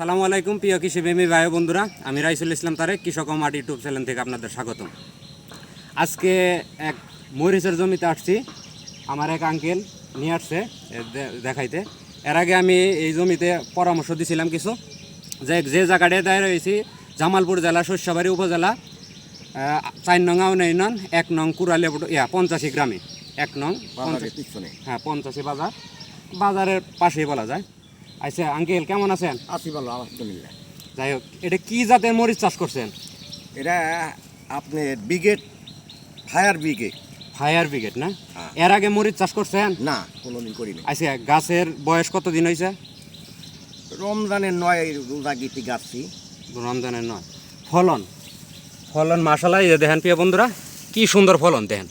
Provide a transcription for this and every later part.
সালামু আলাইকুম প্রিয় কৃষিপ্রেমী ভাই বন্ধুরা, আমি রাইসুল ইসলাম তারেক, কৃষক ও মাটি ইউটিউব চ্যানেল থেকে আপনাদের স্বাগতম। আজকে এক মরিচের জমিতে আসছি। আমার এক আঙ্কেল নিয়ে আসছে দেখাইতে। এর আগে আমি এই জমিতে পরামর্শ দিয়েছিলাম কিছু, যে জায়গাটায় দাঁড়িয়ে রয়েছি জামালপুর জেলা শস্যবাড়ি উপজেলা 4 নং ইউনিয়ন 1 নং কুড়ালে 85 গ্রামে 1 নং 85 বাজারের পাশেই বলা যায়। আচ্ছা আঙ্কেল, কেমন আছেন? আছি ভালো, আলহামদুলিল্লাহ। যাই হোক, এটা কি জাতের মরিচ চাষ করছেন? এটা আপনি brigade, fire brigade. Fire brigade না? হ্যাঁ। এর আগে মরিচ চাষ করছেন? না, কোনোদিন করিনি। আচ্ছা, গাছের বয়স কতদিন হয়েছে? রমজানের 9 রোজা গীতি গাছি। রমজানের নয়। ফলন মাশাআল্লাহ, এই যে দেখেন প্রিয় বন্ধুরা, কি সুন্দর ফলন দেখেন।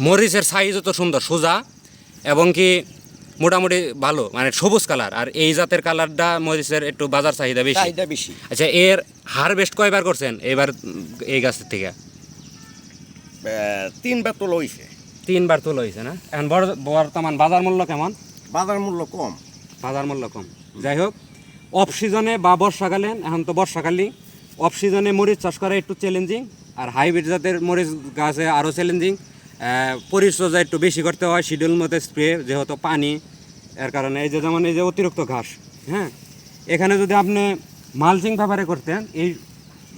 মরিচের সাইজও তো সুন্দর, সোজা এবং কি মোটামুটি ভালো, মানে সবুজ কালার। আর এই জাতের কালারটা মরিচের একটু বাজার চাহিদা বেশি। আচ্ছা, এর হারভেস্ট কয়বার করছেন এবার এই গাছের থেকে? 3বার তোলা হয়েছে। 3বার তোলা হয়েছে না? এখন বর্তমান বাজার মূল্য কেমন? বাজার মূল্য কম। বাজার মূল্য কম। যাই হোক, অফ সিজনে বা বর্ষাকালীন, এখন তো বর্ষাকালই, অফ সিজনে মরিচ চাষ করা একটু চ্যালেঞ্জিং। আর হাইব্রিড জাতের মরিচ গাছে আরও চ্যালেঞ্জিং। পরিচর্যা একটু বেশি করতে হয়, শিডিউল মতো স্প্রে, যেহেতু পানি, এর কারণে এই যে যেমন এই যে অতিরিক্ত ঘাস। হ্যাঁ, এখানে যদি আপনি মালচিং ব্যাপারে করতেন, এই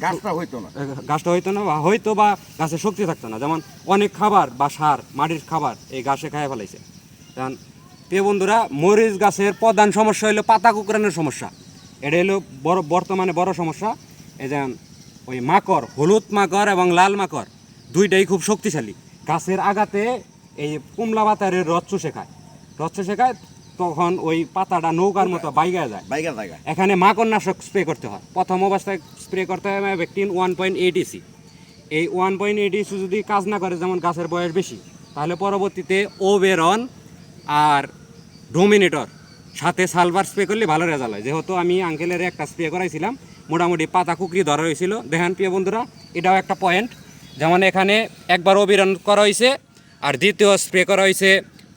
গাছটা হইতো না, বা হয়তো বা গাছের শক্তি থাকতো না। যেমন অনেক খাবার বা সার, মাটির খাবার এই গাছে খাইয়ে ফেলাইছে। কারণ প্রিয় বন্ধুরা, মরিচ গাছের প্রধান সমস্যা হলো পাতা কুকরানোর সমস্যা। এটা হলো বর্তমানে বড় সমস্যা। এই যে ওই মাকড়, হলুদ মাকড় এবং লাল মাকড় দুইটাই খুব শক্তিশালী। গাছের আগাতে এই কুমলা পাতারের রস চুষে খায়, তখন ওই পাতাটা নৌকার মতো বাইগা যায়। এখানে মাকড়নাশক স্প্রে করতে হয়। প্রথম অবস্থায় স্প্রে করতে হয় ভেকটিন 1.8 ইসি। এই 1.8 ইসি যদি কাজ না করে, যেমন গাছের বয়স বেশি, তাহলে পরবর্তীতে ওবেরন আর ডোমিনেটর সাথে সালভার স্প্রে করলে ভালো রেজাল্ট হয়। যেহেতু আমি আঙ্কেলের একটা স্প্রে করাইছিলাম, মোটামুটি পাতা কুকরি ধরা হয়েছিল। দেখেন প্রিয় বন্ধুরা, এটাও একটা পয়েন্ট। যেমন এখানে একবার ওবেরন করা হয়েছে, আর দ্বিতীয় স্প্রে করা হয়েছে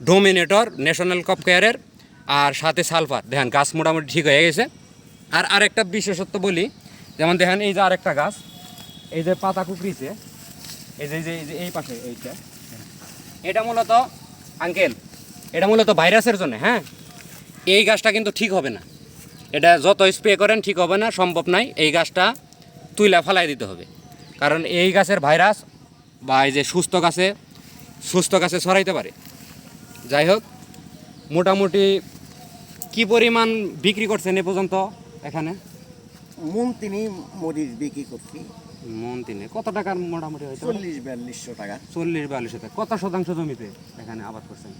ডোমিনেটর ন্যাশনাল ক্রপ কেয়ারের, আর সাথে সালফার। দেখেন গাছ মোটামুটি ঠিক হয়ে গেছে। আর আরেকটা বিশেষত্ব বলি, যেমন দেখেন এই যে আরেকটা গাছ, এই যে পাতা কুকরিছে, এই যে এই পাশে এইটা, এটা মূলত আঙ্কেল, এটা মূলত ভাইরাসের জন্য। হ্যাঁ, এই গাছটা কিন্তু ঠিক হবে না, এটা যত স্প্রে করেন ঠিক হবে না, সম্ভব নাই। এই গাছটা তুইলা ফেলাই দিতে হবে, কারণ এই গাছের ভাইরাস বা এই যে সুস্থ গাছে ছড়াইতে পারে। যাই হোক, মোটামুটি কি পরিমাণ বিক্রি করছেন এ পর্যন্ত? এখানে মন তিনি মরিচ বিক্রি করছি। মন তিনে কত টাকার মোটামুটি হয়তো? 40-4200 টাকা। 40-42 টাকা। কত শতাংশ জমিতে এখানে আবাদ করছেন?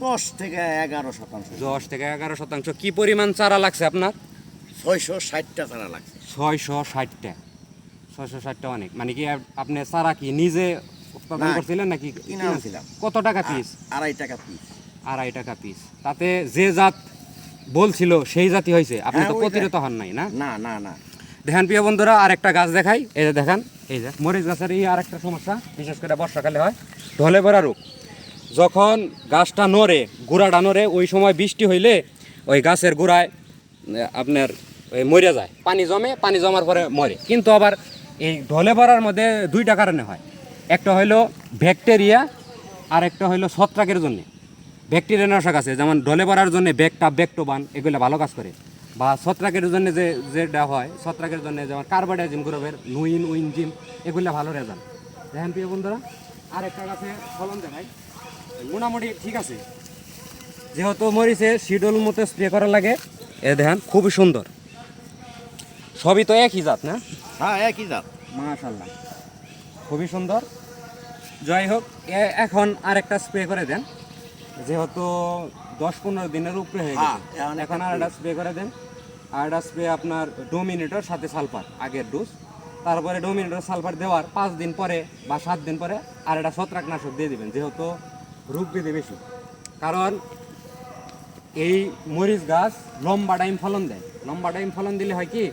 10 থেকে 11%। 10 থেকে 11%। কি পরিমাণ চারা লাগছে আপনার? 660টা চারা লাগছে। 660টা? 660টা অনেক। মানে কি আপনি চারা কি নিজে উৎপাদন করছিলেন নাকি কিনেছিলাম? কত টাকা পিস? 2.5 টাকা পিস। 2.5 টাকা পিস। তাতে যে জাত বলছিল সেই জাতি হয়েছে? আপনি তো প্রতিরোধ হন নাই না? না। দেখেন প্রিয় বন্ধুরা, আরেকটা গাছ দেখাই। এই যে দেখেন, এই যে মরিচ গাছের এই আরেকটা সমস্যা, বিশেষ করে বর্ষাকালে হয়, ঢলে পড়া রোগ। যখন গাছটা নড়ে, গোড়াটা নড়ে, ওই সময় বৃষ্টি হইলে ওই গাছের গোড়ায় আপনার মরে যায়, পানি জমার পরে মরে। কিন্তু আবার এই ঢলে পড়ার মধ্যে 2টা কারণে হয়। একটা হইলো ব্যাকটেরিয়া, আর একটা হইলো ছত্রাকের জন্য। ব্যাকটেরিয়া নাশক আছে, যেমন ঢলে পড়ার জন্য ব্যাকটোবান, এগুলো ভালো কাজ করে। বা ছত্রাকের জন্য যেটা হয়, ছত্রাকের জন্য যেমন কার্বাইডাজিম গ্রুপের উইনজিম, এগুলো ভালো রেজাল্ট। দেখেন প্রিয় বন্ধুরা, আরেকটা গাছে ফলন দেখায়, মোটামুটি ঠিক আছে। যেহেতু মরিচে শিডিউল মতো স্প্রে করা লাগে, এ দেখেন খুবই সুন্দর। সবই তো একই জাত না? হ্যাঁ, একই জাত। মাশাআল্লাহ, খুবই সুন্দর। যাই হোক, এখন আরেকটা স্প্রে করে দেন, যেহেতু 10-15 দিনের উপরে হয়ে গেছে। এখন আরেকটা স্প্রে করে দেন। আরেকটা স্প্রে আপনার ডোমিনেটর সাথে সালফার, আগের ডোজ। তারপরে ডোমিনেটর সালফার দেওয়ার 5 দিন পরে বা 7 দিন পরে আর একটা ছত্রাকনাশক দিয়ে দিবেন, যেহেতু রোগ ব্যাধি বেশি। কারণ এই মরিচ গাছ লম্বা টাইম ফলন দেয়। লম্বা টাইম ফলন দিলে হয় কি,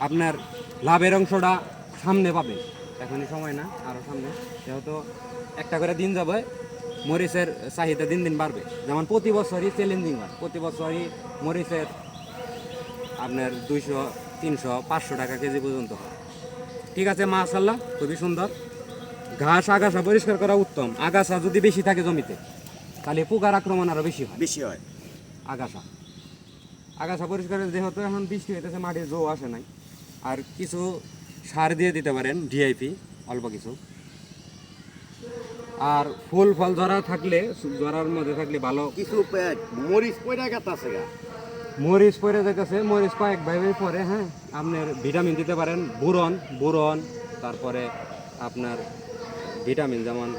আপনার লাভের অংশটা সামনে পাবেন। এখনই সময় না, আরও সামনে। যেহেতু একটা করে দিন যাবে, মরিচের চাহিদা দিন দিন বাড়বে। যেমন প্রতি বছরই চ্যালেঞ্জিং হয়, প্রতি বছরই মরিচের আপনার 200, 300, 500 টাকা কেজি পর্যন্ত হয়। ঠিক আছে, মাশাআল্লাহ খুবই সুন্দর। ঘাস আগাছা পরিষ্কার করা উত্তম। আগাছা যদি বেশি থাকে জমিতে তাহলে পোকার আক্রমণ আরও বেশি হয়। বেশি হয়। আগাছা আগাছা পরিষ্কারের যেহেতু এখন বৃষ্টি হইতেছে, মাটির জো আসে নাই, আর কিছু সার দিয়ে দিতে পারেন, ডিআইপি অল্প কিছু। আর ফুল ফল ধরা থাকলে, ধরার মধ্যে থাকলে ভালো। কিছু মরিচ পয়রা গাছ আছে গা। মরিচ পরে যেতেছে, মরিচ কয়েকভাবে পরে, হ্যাঁ আপনার ভিটামিন দিতে পারেন, বোরন বোরন, তারপরে আপনার ভিটামিন যেমন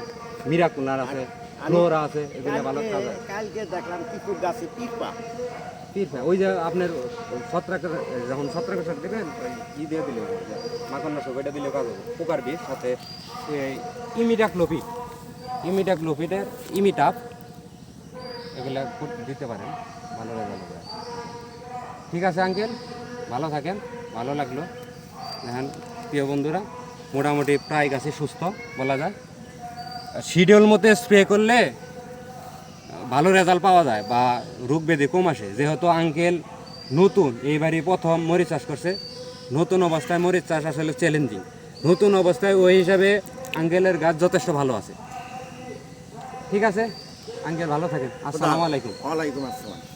মিরাকুলার আছে, ফ্লোরা আছে, এগুলো ভালো কাজ হয়। কালকে দেখলাম কিছু গাছে পিপা। ঠিক ওই যে আপনার ছত্রাক, যখন ছত্রাকের সাথে দেবেন ওই ই দিয়ে দিলে, মাকড়নাশক ওইটা দিলে কাজ হবে। পোকার বিষ সাথে ইমিটাক্লোপিডের ইমিটাপ, এগুলা দিতে পারেন, ভালো রেজাল্ট হবে। ঠিক আছে আঙ্কেল, ভালো থাকেন, ভালো লাগলো। দেখেন প্রিয় বন্ধুরা, মোটামুটি প্রায় গাছই সুস্থ বলা যায়। শিডিউল মতো স্প্রে করলে ভালো রেজাল্ট পাওয়া যায় বা রোগ ব্যাধি কম আসে। যেহেতু আঙ্কেল নতুন, এইবারই প্রথম মরিচ চাষ করছে, নতুন অবস্থায় মরিচ চাষ আসলে চ্যালেঞ্জিং। নতুন অবস্থায় ওই হিসাবে আঙ্কেলের গাছ যথেষ্ট ভালো আছে। ঠিক আছে আঙ্কেল, ভালো থাকেন। আসসালামু আলাইকুম। ওয়ালাইকুম আসসালাম।